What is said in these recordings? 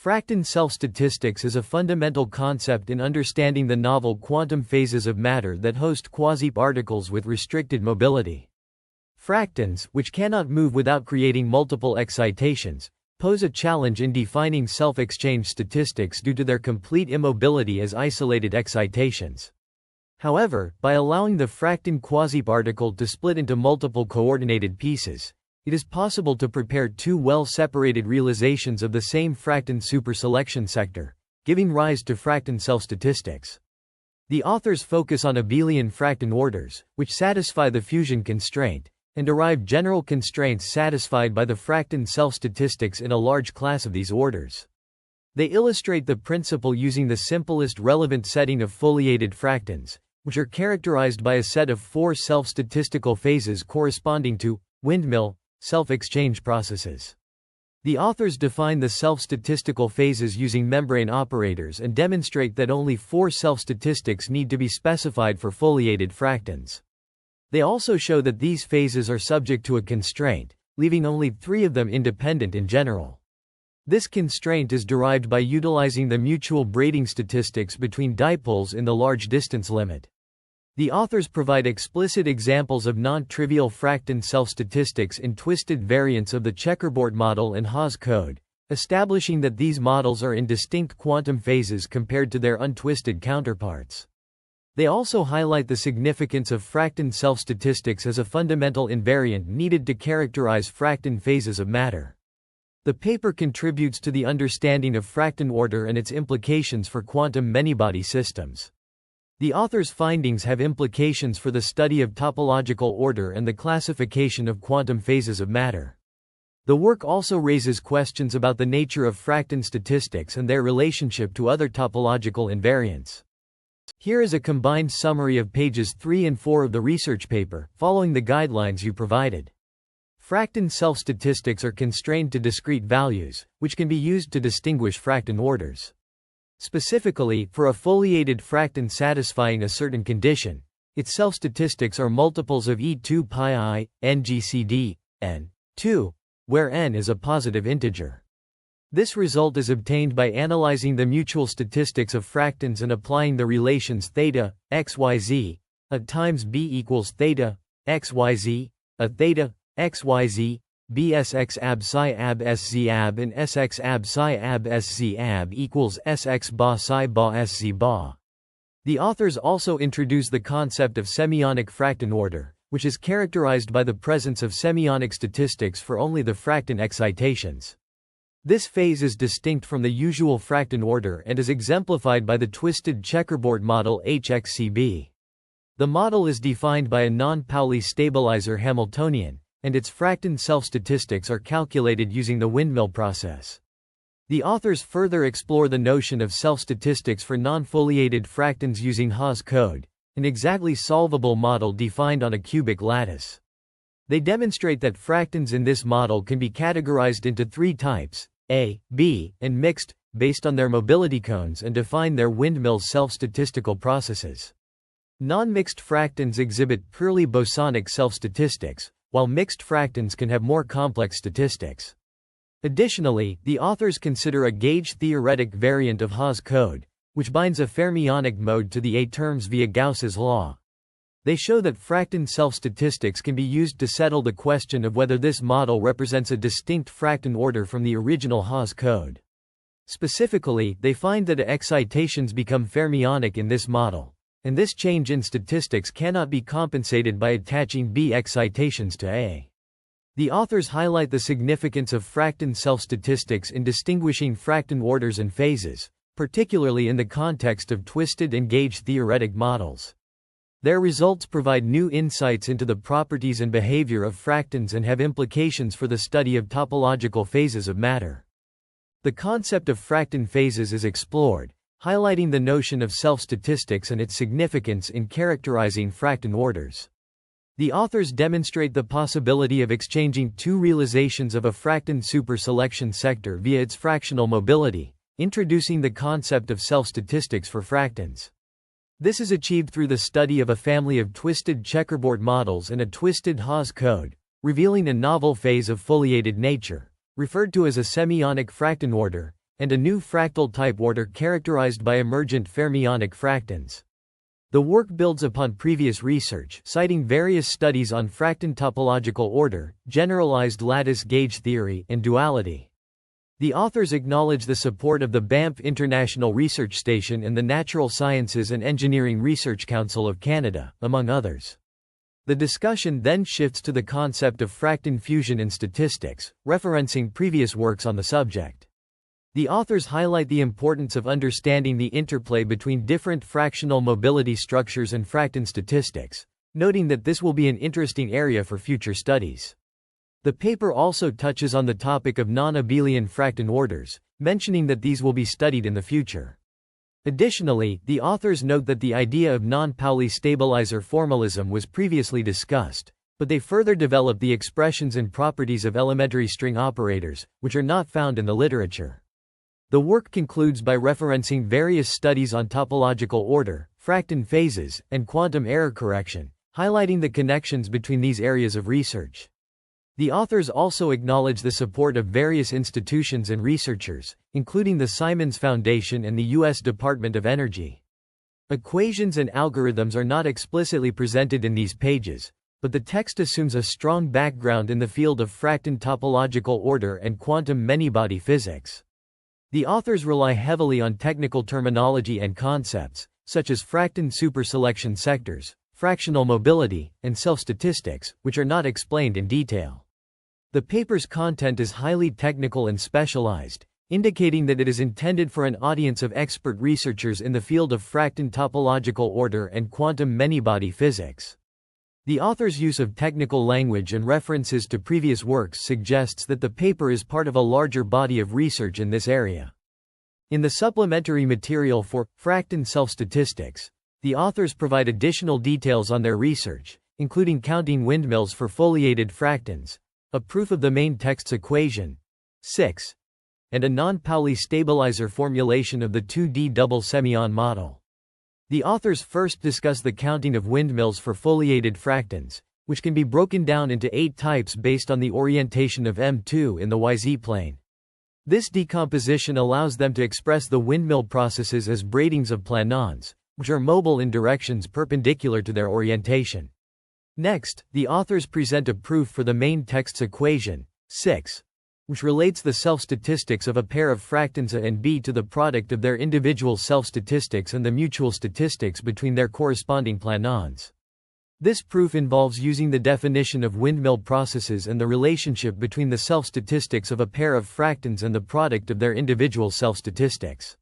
Fracton self-statistics is a fundamental concept in understanding the novel quantum phases of matter that host quasiparticles with restricted mobility. Fractons, which cannot move without creating multiple excitations, pose a challenge in defining self-exchange statistics due to their complete immobility as isolated excitations. However, by allowing the Fracton quasiparticle to split into multiple coordinated pieces, it is possible to prepare two well-separated realizations of the same Fracton superselection sector, giving rise to Fracton self-statistics. The authors focus on Abelian Fracton orders, which satisfy the fusion constraint, and derive general constraints satisfied by the Fracton self-statistics in a large class of these orders. They illustrate the principle using the simplest relevant setting of foliated fractons, which are characterized by a set of four self-statistical phases corresponding to windmill self-exchange processes. The authors define the self-statistical phases using membrane operators and demonstrate that only four self-statistics need to be specified for foliated fractons. They also show that these phases are subject to a constraint, leaving only three of them independent in general. This constraint is derived by utilizing the mutual braiding statistics between dipoles in the large distance limit. The authors provide explicit examples of nontrivial Fracton self-statistics in twisted variants of the checkerboard model and Haah's code, establishing that these models are in distinct quantum phases compared to their untwisted counterparts. They also highlight the significance of Fracton self-statistics as a fundamental invariant needed to characterize Fracton phases of matter. The paper contributes to the understanding of Fracton order and its implications for quantum manybody systems. The authors' findings have implications for the study of topological order and the classification of quantum phases of matter. The work also raises questions about the nature of Fracton statistics and their relationship to other topological invariants. Here is a combined summary of pages 3 and 4 of the research paper, following the guidelines you provided. Fracton self-statistics are constrained to discrete values, which can be used to distinguish Fracton orders. Specifically, for a foliated fracton satisfying a certain condition, its self-statistics are multiples of E2 pi I, ngcd, n2, where n is a positive integer. This result is obtained by analyzing the mutual statistics of fractons and applying the relations theta, xyz, a times b equals theta, xyz, a theta, xyz, bsx ab psi ab sz ab and sx ab psi ab sz ab equals sx ba psi ba sz ba. The authors also introduce the concept of semionic Fracton order, which is characterized by the presence of semionic statistics for only the Fracton excitations. This phase is distinct from the usual Fracton order and is exemplified by the twisted checkerboard model HXCB. The model is defined by a non-Pauli stabilizer Hamiltonian, and its Fracton self-statistics are calculated using the windmill process. The authors further explore the notion of self-statistics for non-foliated fractons using Haah's code, an exactly solvable model defined on a cubic lattice. They demonstrate that fractons in this model can be categorized into three types, A, B, and mixed, based on their mobility cones and define their windmill self-statistical processes. Non-mixed fractons exhibit purely bosonic self-statistics, while mixed fractons can have more complex statistics. Additionally, the authors consider a gauge-theoretic variant of Haah's code, which binds a fermionic mode to the A terms via Gauss's law. They show that Fracton self-statistics can be used to settle the question of whether this model represents a distinct Fracton order from the original Haah's code. Specifically, they find that excitations become fermionic in this model, and this change in statistics cannot be compensated by attaching B excitations to A. The authors highlight the significance of Fracton self-statistics in distinguishing Fracton orders and phases, particularly in the context of twisted and gauge-theoretic models. Their results provide new insights into the properties and behavior of fractons and have implications for the study of topological phases of matter. The concept of Fracton phases is explored, highlighting the notion of self-statistics and its significance in characterizing Fracton orders. The authors demonstrate the possibility of exchanging two realizations of a Fracton superselection sector via its fractional mobility, introducing the concept of self-statistics for fractons. This is achieved through the study of a family of twisted checkerboard models and a twisted Haah's code, revealing a novel phase of foliated nature, referred to as a semionic Fracton order, and a new fractal type order characterized by emergent fermionic fractons. The work builds upon previous research, citing various studies on Fracton topological order, generalized lattice gauge theory, and duality. The authors acknowledge the support of the Banff International Research Station and the Natural Sciences and Engineering Research Council of Canada, among others. The discussion then shifts to the concept of Fracton fusion in statistics, referencing previous works on the subject. The authors highlight the importance of understanding the interplay between different fractional mobility structures and Fracton statistics, noting that this will be an interesting area for future studies. The paper also touches on the topic of non-Abelian Fracton orders, mentioning that these will be studied in the future. Additionally, the authors note that the idea of non-Pauli stabilizer formalism was previously discussed, but they further develop the expressions and properties of elementary string operators, which are not found in the literature. The work concludes by referencing various studies on topological order, Fracton phases, and quantum error correction, highlighting the connections between these areas of research. The authors also acknowledge the support of various institutions and researchers, including the Simons Foundation and the U.S. Department of Energy. Equations and algorithms are not explicitly presented in these pages, but the text assumes a strong background in the field of Fracton topological order and quantum many-body physics. The authors rely heavily on technical terminology and concepts, such as Fracton superselection sectors, fractional mobility, and self-statistics, which are not explained in detail. The paper's content is highly technical and specialized, indicating that it is intended for an audience of expert researchers in the field of Fracton topological order and quantum many-body physics. The author's use of technical language and references to previous works suggests that the paper is part of a larger body of research in this area. In the supplementary material for Fracton self-statistics, the authors provide additional details on their research, including counting windmills for foliated fractons, a proof of the main text's equation, 6, and a non-Pauli stabilizer formulation of the 2D double semion model. The authors first discuss the counting of windmills for foliated fractons, which can be broken down into 8 types based on the orientation of M2 in the YZ plane. This decomposition allows them to express the windmill processes as braidings of planons, which are mobile in directions perpendicular to their orientation. Next, the authors present a proof for the main text's equation, 6, which relates the self-statistics of a pair of fractons A and B to the product of their individual self-statistics and the mutual statistics between their corresponding planons. This proof involves using the definition of windmill processes and the relationship between the self-statistics of a pair of fractons and the product of their individual self-statistics.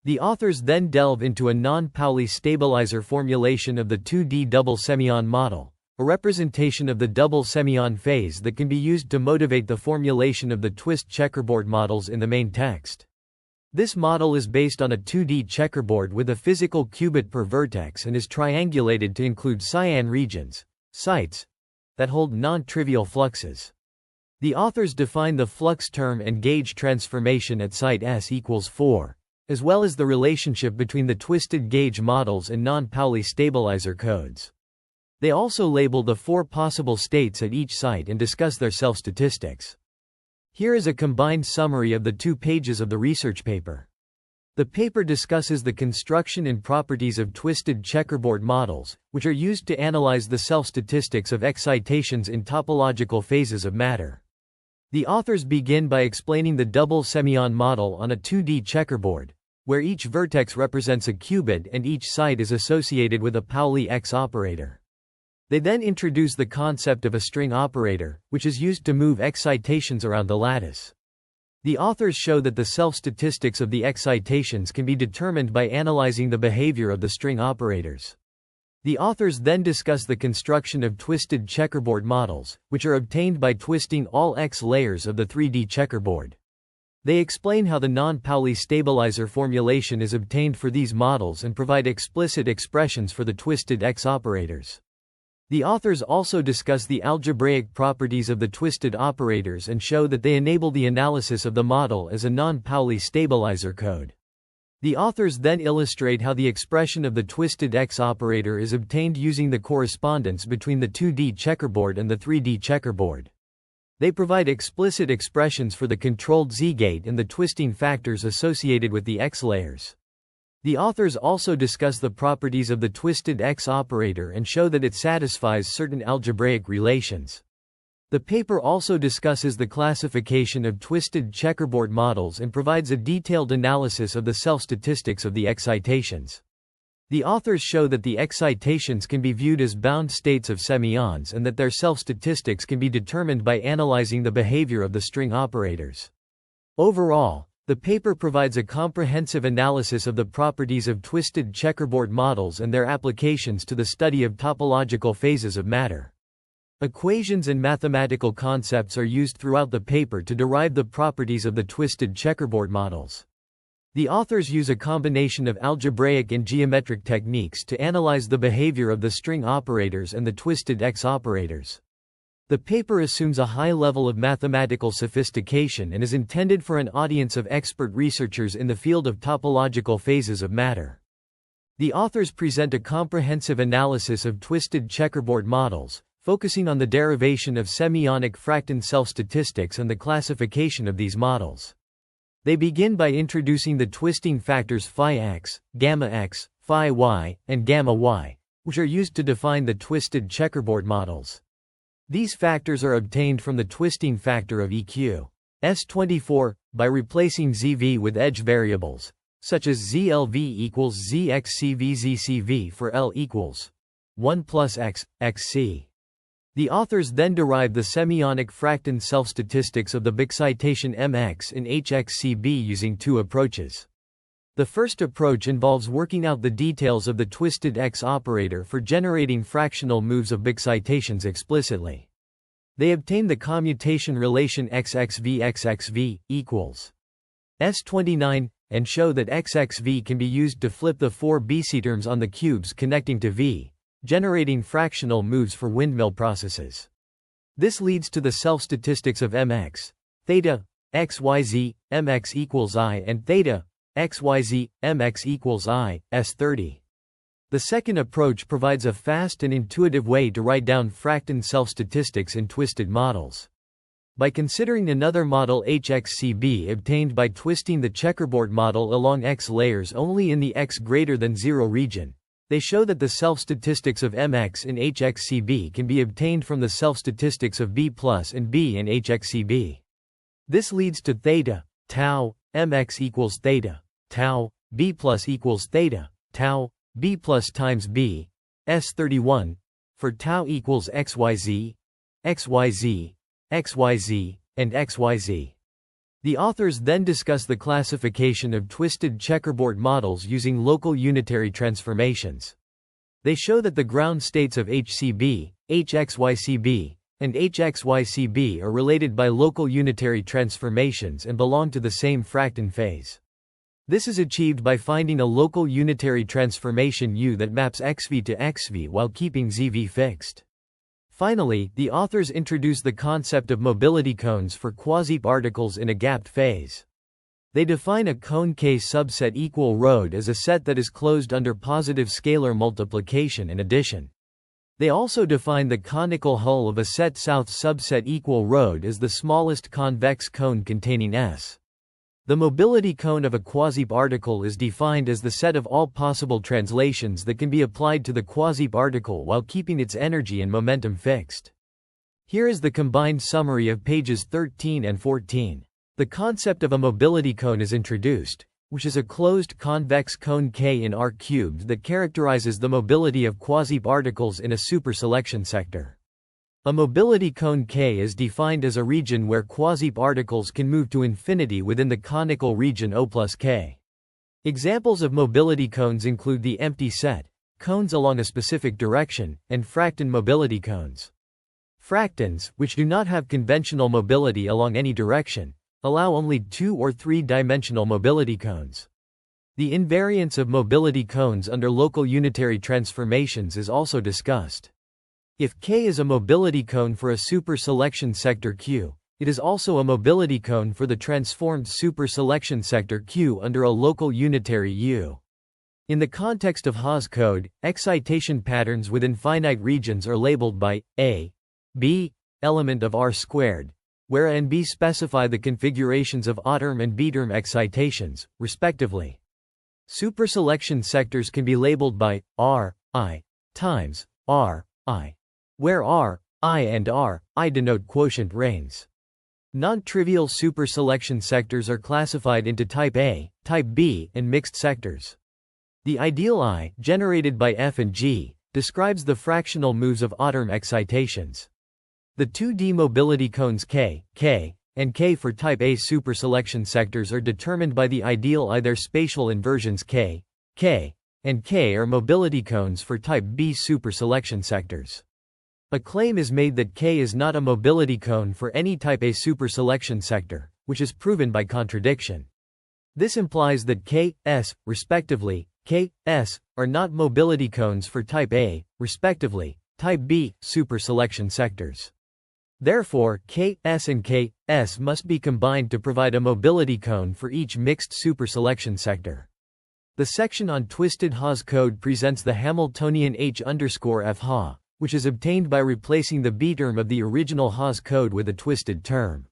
The authors then delve into a non-Pauli stabilizer formulation of the 2D double semion model, a representation of the double semion phase that can be used to motivate the formulation of the twist checkerboard models in the main text. This model is based on a 2D checkerboard with a physical qubit per vertex and is triangulated to include cyan regions, sites, that hold non-trivial fluxes. The authors define the flux term and gauge transformation at site S equals 4, as well as the relationship between the twisted gauge models and non-Pauli stabilizer codes. They also label the 4 possible states at each site and discuss their self-statistics. Here is a combined summary of the 2 pages of the research paper. The paper discusses the construction and properties of twisted checkerboard models, which are used to analyze the self-statistics of excitations in topological phases of matter. The authors begin by explaining the double semion model on a 2D checkerboard, where each vertex represents a qubit and each site is associated with a Pauli X operator. They then introduce the concept of a string operator, which is used to move excitations around the lattice. The authors show that the self-statistics of the excitations can be determined by analyzing the behavior of the string operators. The authors then discuss the construction of twisted checkerboard models, which are obtained by twisting all X layers of the 3D checkerboard. They explain how the non-Pauli stabilizer formulation is obtained for these models and provide explicit expressions for the twisted X operators. The authors also discuss the algebraic properties of the twisted operators and show that they enable the analysis of the model as a non-Pauli stabilizer code. The authors then illustrate how the expression of the twisted X operator is obtained using the correspondence between the 2D checkerboard and the 3D checkerboard. They provide explicit expressions for the controlled Z-gate and the twisting factors associated with the X layers. The authors also discuss the properties of the twisted X operator and show that it satisfies certain algebraic relations. The paper also discusses the classification of twisted checkerboard models and provides a detailed analysis of the self-statistics of the excitations. The authors show that the excitations can be viewed as bound states of semions and that their self-statistics can be determined by analyzing the behavior of the string operators. Overall, the paper provides a comprehensive analysis of the properties of twisted checkerboard models and their applications to the study of topological phases of matter. Equations and mathematical concepts are used throughout the paper to derive the properties of the twisted checkerboard models. The authors use a combination of algebraic and geometric techniques to analyze the behavior of the string operators and the twisted X operators. The paper assumes a high level of mathematical sophistication and is intended for an audience of expert researchers in the field of topological phases of matter. The authors present a comprehensive analysis of twisted checkerboard models, focusing on the derivation of semionic fracton self-statistics and the classification of these models. They begin by introducing the twisting factors phi x, phi y, and gamma y, which are used to define the twisted checkerboard models. These factors are obtained from the twisting factor of EQ S24 by replacing ZV with edge variables, such as ZLV equals ZXCV for L equals 1 plus X, XC. The authors then derive the semionic fracton self-statistics of the excitation MX in HXCB using two approaches. The first approach involves working out the details of the twisted X operator for generating fractional moves of excitations explicitly. They obtain the commutation relation XXV equals S29 and show that XXV can be used to flip the four BC terms on the cubes connecting to V, generating fractional moves for windmill processes. This leads to the self-statistics of MX, theta, XYZ, MX equals I and theta, XYZ, MX equals I, S30. The second approach provides a fast and intuitive way to write down fracton self-statistics in twisted models. By considering another model HXCB obtained by twisting the checkerboard model along X layers only in the X greater than 0 region, they show that the self-statistics of MX in HXCB can be obtained from the self-statistics of B plus and B in HXCB. This leads to theta, tau, MX equals theta, tau, B plus equals theta, tau, B plus times B, S31, for tau equals XYZ, XYZ, XYZ, and XYZ. The authors then discuss the classification of twisted checkerboard models using local unitary transformations. They show that the ground states of HCB, HXYCB, and HXYCB are related by local unitary transformations and belong to the same fracton phase. This is achieved by finding a local unitary transformation U that maps XV to XV while keeping ZV fixed. Finally, the authors introduce the concept of mobility cones for quasiparticles in a gapped phase. They define a cone K subset equal ρ as a set that is closed under positive scalar multiplication and addition. They also define the conical hull of a set south subset equal ρ as the smallest convex cone containing S. The mobility cone of a quasiparticle is defined as the set of all possible translations that can be applied to the quasiparticle while keeping its energy and momentum fixed. Here is the combined summary of pages 13 and 14. The concept of a mobility cone is introduced, which is a closed convex cone K in R³ that characterizes the mobility of quasiparticles in a superselection sector. A mobility cone K is defined as a region where quasiparticles can move to infinity within the conical region O plus K. Examples of mobility cones include the empty set, cones along a specific direction, and fracton mobility cones. Fractons, which do not have conventional mobility along any direction, allow only 2- or 3-dimensional mobility cones. The invariance of mobility cones under local unitary transformations is also discussed. If K is a mobility cone for a superselection sector Q, it is also a mobility cone for the transformed superselection sector Q under a local unitary U. In the context of Haah's code, excitation patterns within finite regions are labeled by A, B, element of R squared, where A and B specify the configurations of A-term and B-term excitations, respectively. Superselection sectors can be labeled by R, I, times R, I, where R, I and R, I denote quotient reigns. Non-trivial superselection sectors are classified into type A, type B, and mixed sectors. The ideal I, generated by F and G, describes the fractional moves of A-term excitations. The 2D mobility cones K, K, and K for type A superselection sectors are determined by the ideal I. Their spatial inversions K, K, and K are mobility cones for type B superselection sectors. A claim is made that K is not a mobility cone for any type A superselection sector, which is proven by contradiction. This implies that K, S, respectively, K, S, are not mobility cones for type A, respectively, type B superselection sectors. Therefore, K, S and K, S must be combined to provide a mobility cone for each mixed superselection sector. The section on twisted Haah's code presents the Hamiltonian H_F Haah, which is obtained by replacing the B term of the original Haah's code with a twisted term.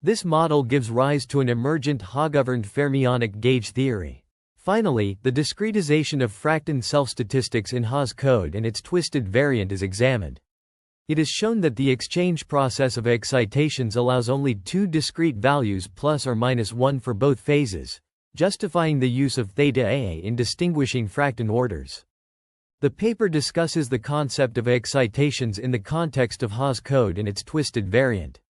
This model gives rise to an emergent Haah-governed fermionic gauge theory. Finally, the discretization of Fracton self-statistics in Haah's code and its twisted variant is examined. It is shown that the exchange process of excitations allows only two discrete values plus or minus 1 for both phases, justifying the use of theta A in distinguishing Fracton orders. The paper discusses the concept of excitations in the context of Haah's code and its twisted variant.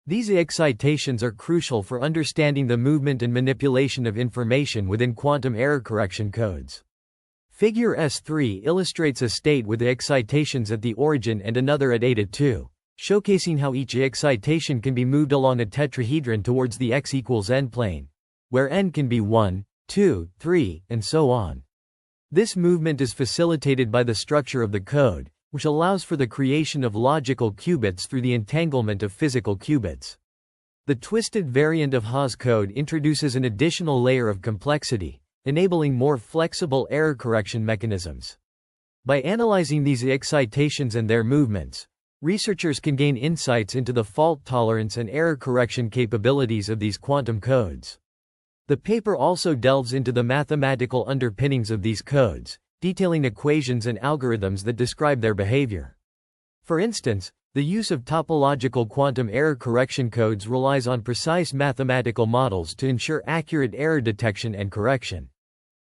These excitations are crucial for understanding the movement and manipulation of information within quantum error correction codes. Figure S3 illustrates a state with excitations at the origin and another at eta 2, showcasing how each excitation can be moved along a tetrahedron towards the x equals n plane, where n can be 1, 2, 3, and so on. This movement is facilitated by the structure of the code, which allows for the creation of logical qubits through the entanglement of physical qubits. The twisted variant of Haah's code introduces an additional layer of complexity, enabling more flexible error correction mechanisms. By analyzing these excitations and their movements, researchers can gain insights into the fault tolerance and error correction capabilities of these quantum codes. The paper also delves into the mathematical underpinnings of these codes, detailing equations and algorithms that describe their behavior. For instance, the use of topological quantum error correction codes relies on precise mathematical models to ensure accurate error detection and correction.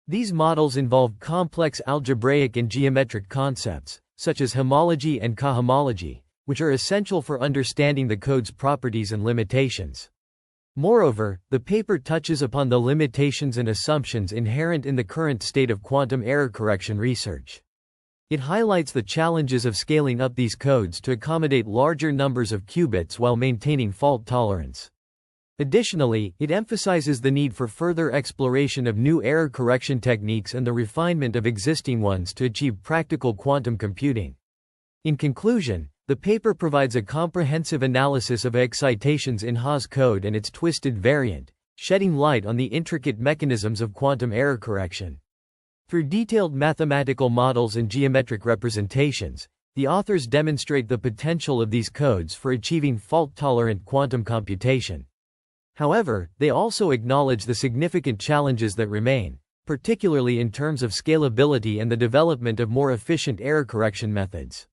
These models involve complex algebraic and geometric concepts, such as homology and cohomology, which are essential for understanding the code's properties and limitations. Moreover, the paper touches upon the limitations and assumptions inherent in the current state of quantum error correction research. It highlights the challenges of scaling up these codes to accommodate larger numbers of qubits while maintaining fault tolerance. Additionally, it emphasizes the need for further exploration of new error correction techniques and the refinement of existing ones to achieve practical quantum computing. In conclusion, the paper provides a comprehensive analysis of excitations in Haah's code and its twisted variant, shedding light on the intricate mechanisms of quantum error correction. Through detailed mathematical models and geometric representations, the authors demonstrate the potential of these codes for achieving fault-tolerant quantum computation. However, they also acknowledge the significant challenges that remain, particularly in terms of scalability and the development of more efficient error correction methods.